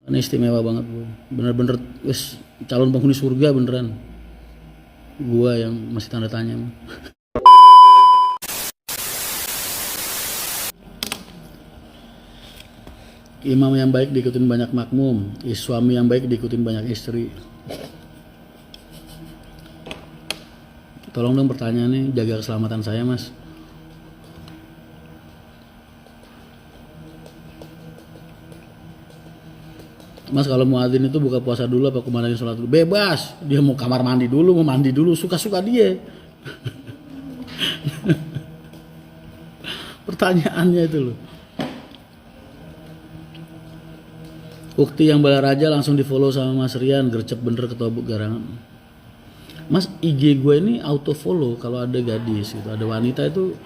Ini istimewa banget gue. Bener-bener wis calon penghuni surga beneran. Gua yang masih tanda tanya. Imam yang baik diikutin banyak makmum, suami yang baik diikutin banyak istri. Tolong dong pertanyaannya, jaga keselamatan saya mas. Mas kalau muadzin itu buka puasa dulu apa kumandangin sholat dulu? Bebas, dia mau kamar mandi dulu, mau mandi dulu, suka-suka dia. Pertanyaannya itu loh. Ukti yang Balaraja langsung di follow sama Mas Rian, gercep bener ketua garangan. Mas IG gue ini auto follow kalau ada gadis gitu, ada wanita itu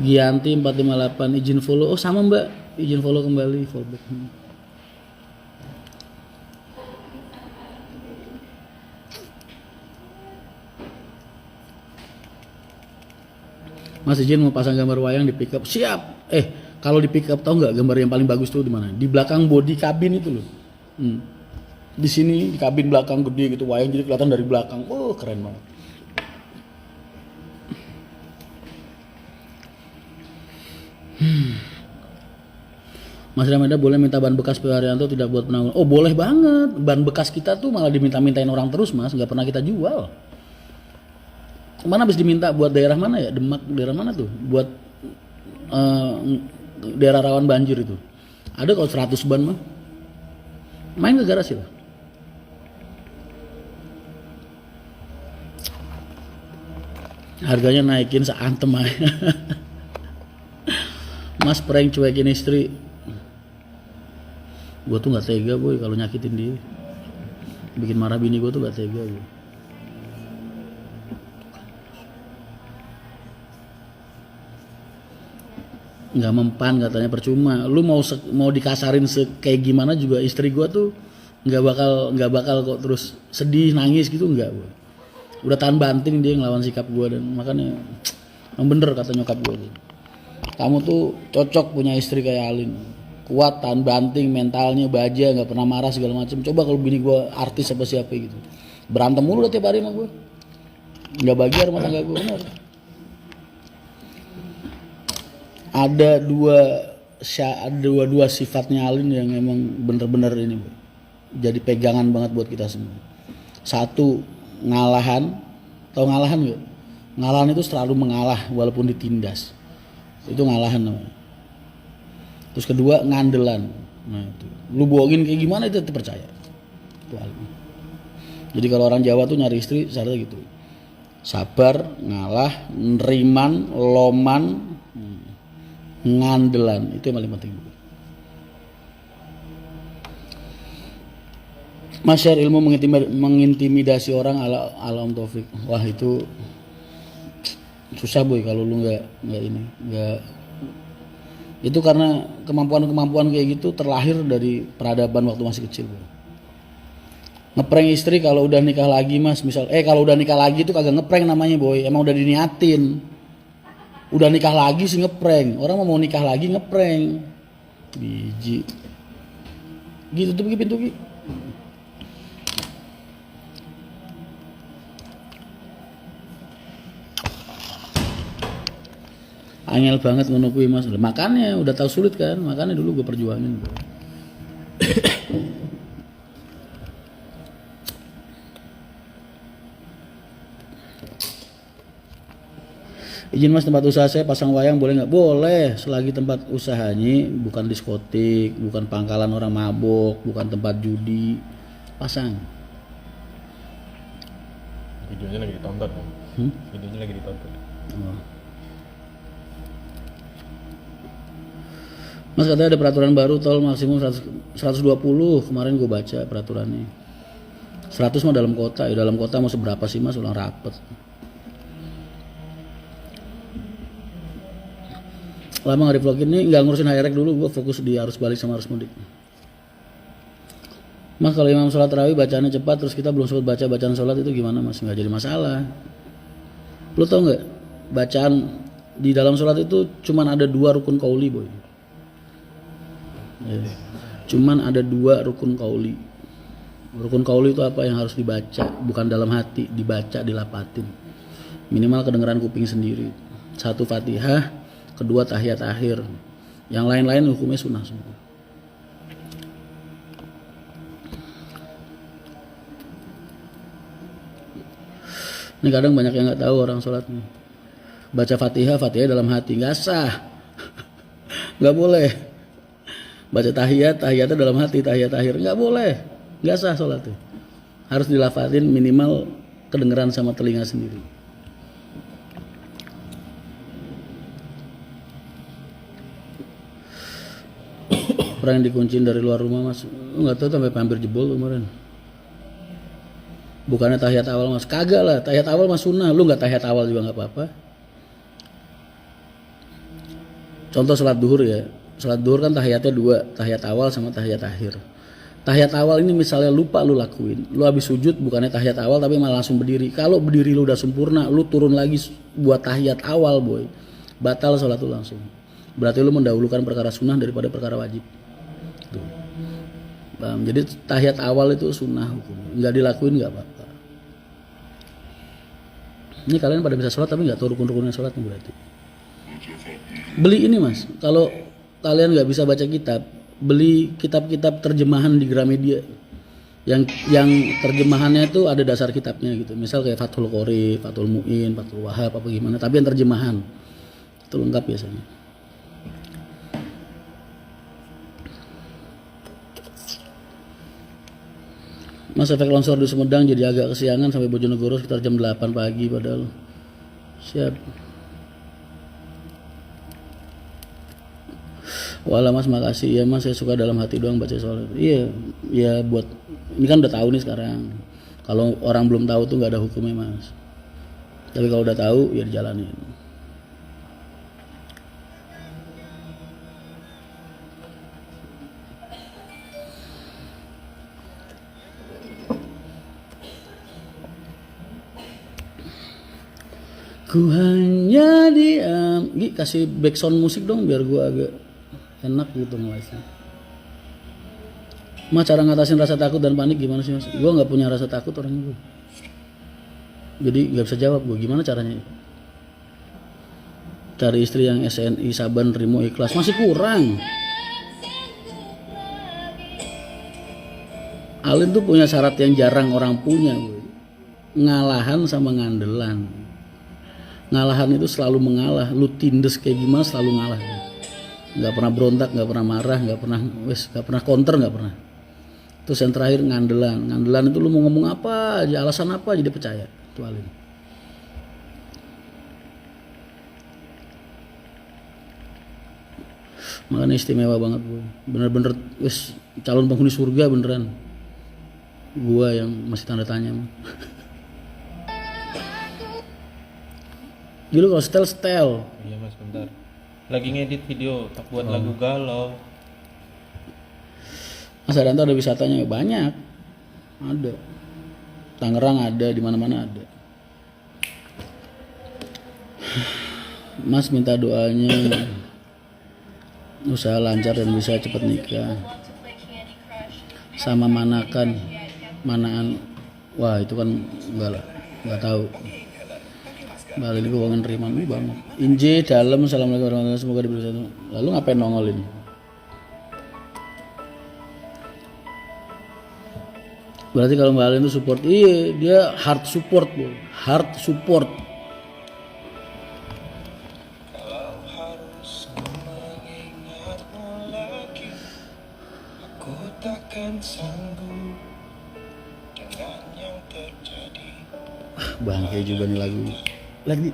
Gianti 458 izin follow. Oh sama mbak, izin follow kembali, follow back. Mas izin mau pasang gambar wayang di pickup, siap. Kalau di pickup tahu nggak gambar yang paling bagus tuh di mana? Di belakang bodi kabin itu loh. Di sini di kabin belakang gede gitu, wayang jadi kelihatan dari belakang. Oh keren banget. Mas Ramada boleh minta ban bekas Pak Haryanto tidak buat penanggung. Oh boleh banget. Ban bekas kita tuh malah diminta-mintain orang terus mas, nggak pernah kita jual. Mana habis diminta buat daerah mana ya? Demak daerah mana tuh? Buat daerah rawan banjir itu. Ada kalau 100 ban mah. Main ke garasi lah. Harganya naikin seantem aja. Mas prank cuekin istri. Gue tuh gak tega boy kalau nyakitin dia. Bikin marah bini gue tuh gak tega boy. Nggak mempan katanya, percuma lu mau dikasarin kayak gimana juga istri gua tuh nggak bakal kok terus sedih nangis gitu, nggak gua. Udah tahan banting dia ngelawan sikap gua, dan makanya yang bener kata nyokap gua tuh, kamu tuh cocok punya istri kayak Alin, kuat tahan banting, mentalnya baja, nggak pernah marah segala macam. Coba kalau bini gua artis apa siapa gitu, berantem mulu udah tiap hari sama gua, nggak bahagia rumah tangga gua. Bener. Ada dua sifatnya Alin yang emang bener-bener ini jadi pegangan banget buat kita semua. Satu, ngalahan. Tahu ngalahan gak? Ngalahan itu selalu mengalah walaupun ditindas, itu ngalahan namanya. Terus kedua, ngandelan. Nah itu, lu bohongin kayak gimana itu percaya. Itu Alin. Jadi kalau orang Jawa tuh nyari istri syaratnya gitu, sabar, ngalah, neriman, loman, ngandelan, itu yang paling penting. Mas share ilmu mengintimidasi orang ala Om Taufik. Wah itu susah boy kalau lu nggak itu, karena kemampuan kayak gitu terlahir dari peradaban waktu masih kecil boy. Ngeprank istri kalau udah nikah lagi mas, misal kalau udah nikah lagi itu kagak ngeprank namanya boy, emang udah diniatin. Udah nikah lagi sih ngeprank. Orang mau nikah lagi ngeprank. Biji. Gitu tuh pintu Ki. Angel banget ngono kuwi Mas. Makanya udah tahu sulit kan, makanya dulu gue perjuangin. Izin mas, tempat usaha saya pasang wayang boleh nggak? Boleh, selagi tempat usahanya bukan diskotik, bukan pangkalan orang mabok, bukan tempat judi, pasang. Videonya lagi ditonton kan? Videonya lagi ditonton. Oh. Mas katanya ada peraturan baru tol maksimum 120, kemarin gue baca peraturannya. 100 mah dalam kota, ya dalam kota mau seberapa sih mas, ulang rapet. Lama nggak di vlog ini, nggak ngurusin HRX dulu, gue fokus di arus balik sama arus mudik. Mas kalau imam sholat tarawih bacaannya cepat terus kita belum sempat baca bacaan sholat itu gimana mas? Nggak jadi masalah. Lu tau nggak, bacaan di dalam sholat itu cuman ada 2 rukun qauli boy. Cuman ada 2 rukun qauli. Rukun qauli itu apa yang harus dibaca, bukan dalam hati, dibaca, dilapatin. Minimal kedengeran kuping sendiri. 1 Fatihah, 2 tahiyat akhir. Yang lain-lain hukumnya sunnah semua. Ini kadang banyak yang nggak tahu orang sholat nih. Baca Fatihah dalam hati nggak sah, nggak boleh. Baca tahiyatnya dalam hati, tahiyat akhir nggak boleh, nggak sah sholatnya. Harus dilafatin minimal kedengeran sama telinga sendiri. Orang yang dikunciin dari luar rumah mas, nggak tahu sampai hampir jebol kemarin. Bukannya tahiyat awal mas, kagak lah, tahiyat awal mas sunnah, lu nggak tahiyat awal juga nggak apa-apa. Contoh sholat duhur ya, sholat duhur kan tahiyatnya 2, tahiyat awal sama tahiyat akhir. Tahiyat awal ini misalnya lupa lu lakuin, lu habis sujud bukannya tahiyat awal tapi malah langsung berdiri. Kalau berdiri lu udah sempurna, lu turun lagi buat tahiyat awal boy, batal sholat lu langsung. Berarti lu mendahulukan perkara sunnah daripada perkara wajib. Tuh. Jadi tahiyat awal itu sunnah hukum, nggak dilakuin nggak apa-apa. Ini kalian pada bisa sholat tapi nggak tahu rukun-rukunnya sholat nih berarti. Beli ini mas, kalau kalian nggak bisa baca kitab, beli kitab-kitab terjemahan di Gramedia. Yang terjemahannya itu ada dasar kitabnya gitu. Misal kayak Fathul Qorib, Fathul Mu'in, Fathul Wahab apa gimana. Tapi yang terjemahan itu lengkap biasanya. Mas efek longsor di Sumedang jadi agak kesiangan sampai Bojonegoro sekitar jam 8 pagi padahal. Siap. Walah mas makasih ya mas, saya suka dalam hati doang baca soal itu. Iya, ya buat ini kan udah tahu nih sekarang. Kalau orang belum tahu tuh nggak ada hukumnya mas. Tapi kalau udah tahu ya dijalanin. Ku hanya diam. Gi kasih backsound musik dong biar gua agak enak gitu ngelasnya. Mas cara ngatasin rasa takut dan panik gimana sih mas? Gua nggak punya rasa takut orangnya gua. Jadi nggak bisa jawab gua gimana caranya. Cari istri yang SNI, sabar, nerimo, ikhlas masih kurang. Alin tuh punya syarat yang jarang orang punya, boy. Ngalahan sama ngandelan. Ngalahan itu selalu mengalah, lu tindes kayak gimana selalu ngalah. Nggak pernah berontak, nggak pernah marah, nggak pernah counter, nggak pernah. Terus yang terakhir ngandelan itu lu mau ngomong apa aja, alasan apa aja dia percaya. Itu Alin. Makanya istimewa banget gue, bener-bener calon penghuni surga beneran. Gua yang masih tanda tanya. Dulu kalau setel. Iya mas bentar. Lagi ngedit video, tak buat lagu galau. Mas Adanto ada wisatanya banyak. Ada. Tangerang ada, di mana-mana ada. Mas minta doanya usaha lancar dan bisa cepat nikah. Sama manaan. Wah, itu kan enggak tahu. Balik gue kangen terima nih banget. Inje dalam, assalamualaikum warahmatullahi wabarakatuh. Semoga diberi satu. Lalu ngapain nongolin? Berarti kalau Mbak Alin itu support, iya dia hard support, bro. Hard support. Kalau harus mengingatmu lagi, aku takkan sanggup dengan yang terjadi. Bangke juga nih lagu. Lagi